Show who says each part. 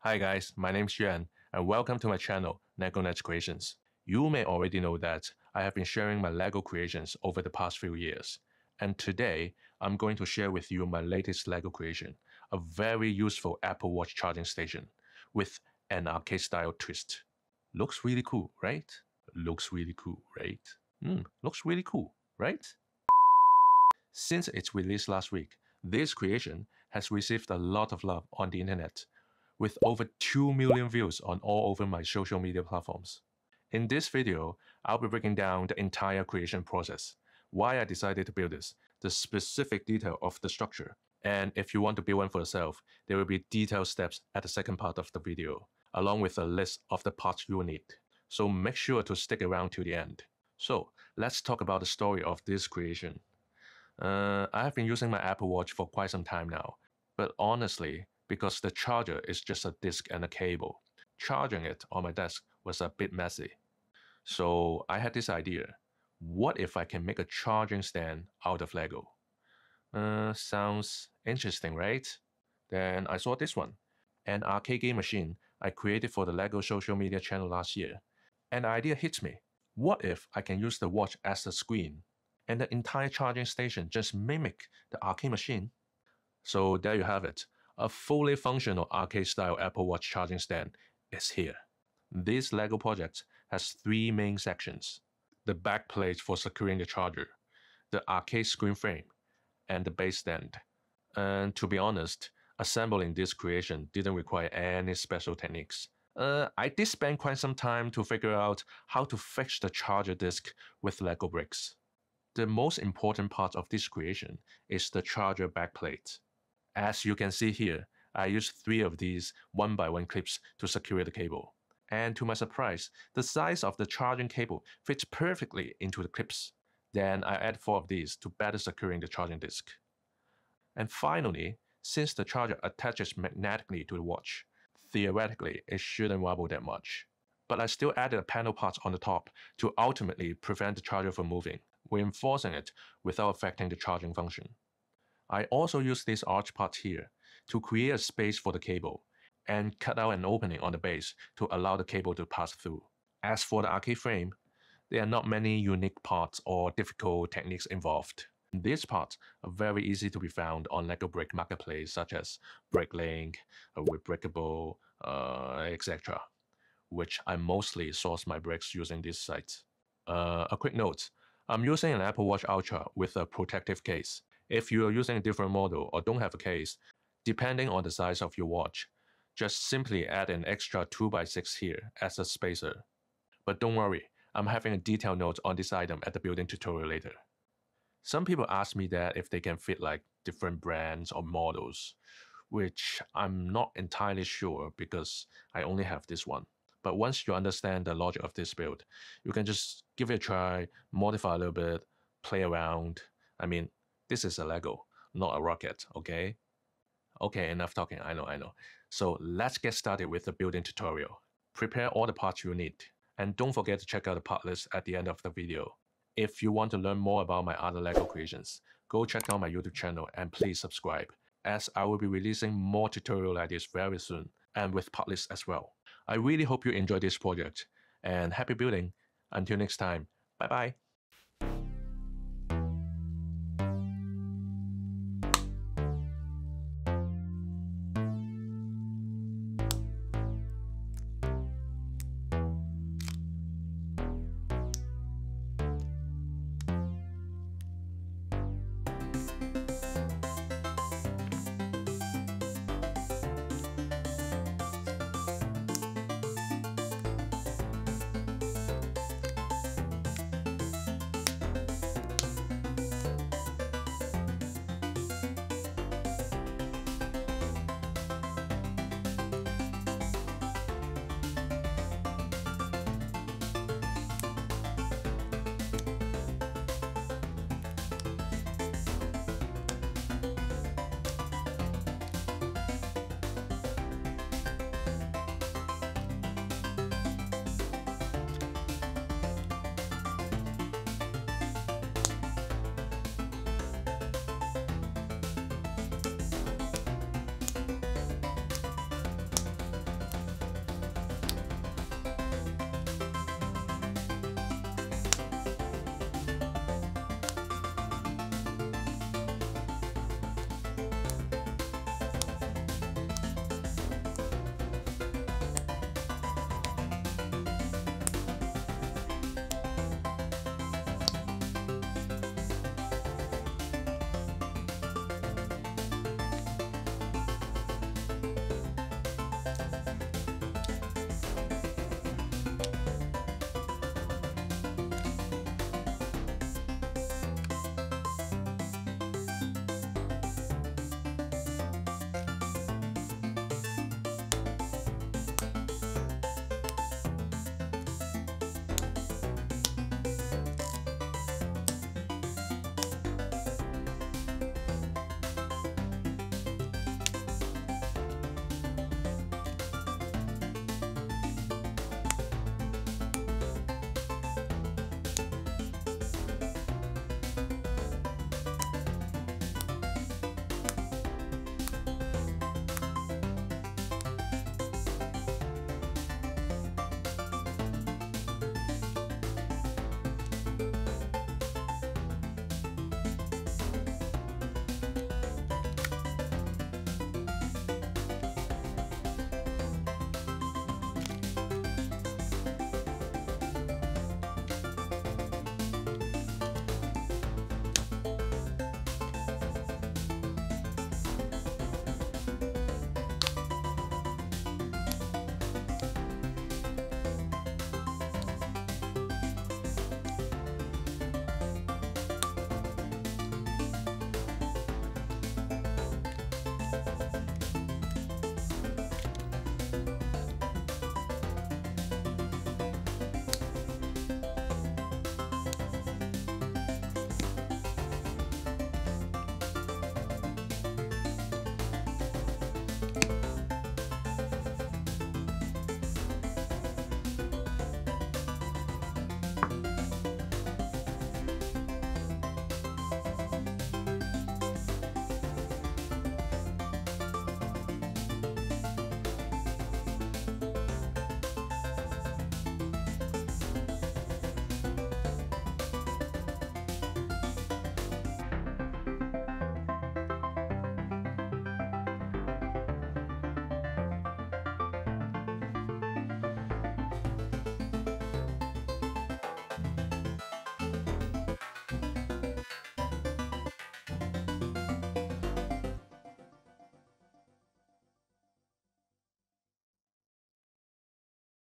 Speaker 1: Hi guys, my name is Yuan, and welcome to my channel, LegoNet Creations. You may already know that I have been sharing my LEGO creations over the past few years. And today, I'm going to share with you my latest LEGO creation, a very useful Apple Watch charging station with an arcade-style twist. Looks really cool, right? Looks really cool, right? Looks really cool, right? Since its release last week, this creation has received a lot of love on the internet, with over 2 million views on all over my social media platforms. In this video, I'll be breaking down the entire creation process, why I decided to build this, the specific detail of the structure, and if you want to build one for yourself, there will be detailed steps at the second part of the video, along with a list of the parts you will need. So make sure to stick around to the end. So let's talk about the story of this creation. I have been using my Apple Watch for quite some time now, but honestly, because the charger is just a disc and a cable, charging it on my desk was a bit messy. So I had this idea. What if I can make a charging stand out of Lego? Sounds interesting, right? Then I saw this one, an arcade game machine I created for the Lego social media channel last year. And the idea hits me. What if I can use the watch as a screen and the entire charging station just mimic the arcade machine? So there you have it. A fully functional arcade-style Apple Watch charging stand is here. This LEGO project has three main sections: the back plate for securing the charger, the arcade screen frame, and the base stand. And to be honest, assembling this creation didn't require any special techniques. I did spend quite some time to figure out how to fix the charger disc with LEGO bricks. The most important part of this creation is the charger backplate. As you can see here, I used 3 of these 1x1 clips to secure the cable. And to my surprise, the size of the charging cable fits perfectly into the clips. Then I add 4 of these to better securing the charging disc. And finally, since the charger attaches magnetically to the watch, theoretically it shouldn't wobble that much. But I still added a panel part on the top to ultimately prevent the charger from moving, reinforcing it without affecting the charging function. I also use this arch part here to create a space for the cable and cut out an opening on the base to allow the cable to pass through. As for the arcade frame, there are not many unique parts or difficult techniques involved. These parts are very easy to be found on LEGO Brick Marketplace, such as BrickLink, Brickable, etc., which I mostly source my bricks using this site. A quick note, I'm using an Apple Watch Ultra with a protective case. If you are using a different model or don't have a case, depending on the size of your watch, just simply add an extra 2x6 here as a spacer. But don't worry, I'm having a detailed note on this item at the building tutorial later. Some people ask me that if they can fit like different brands or models, which I'm not entirely sure because I only have this one. But once you understand the logic of this build, you can just give it a try, modify a little bit, play around. I mean, this is a Lego, not a rocket, okay? Okay, enough talking, I know. So let's get started with the building tutorial. Prepare all the parts you need, and don't forget to check out the part list at the end of the video. If you want to learn more about my other LEGO creations, go check out my YouTube channel and please subscribe, as I will be releasing more tutorial like this very soon, and with part lists as well. I really hope you enjoy this project, and happy building. Until next time, bye bye.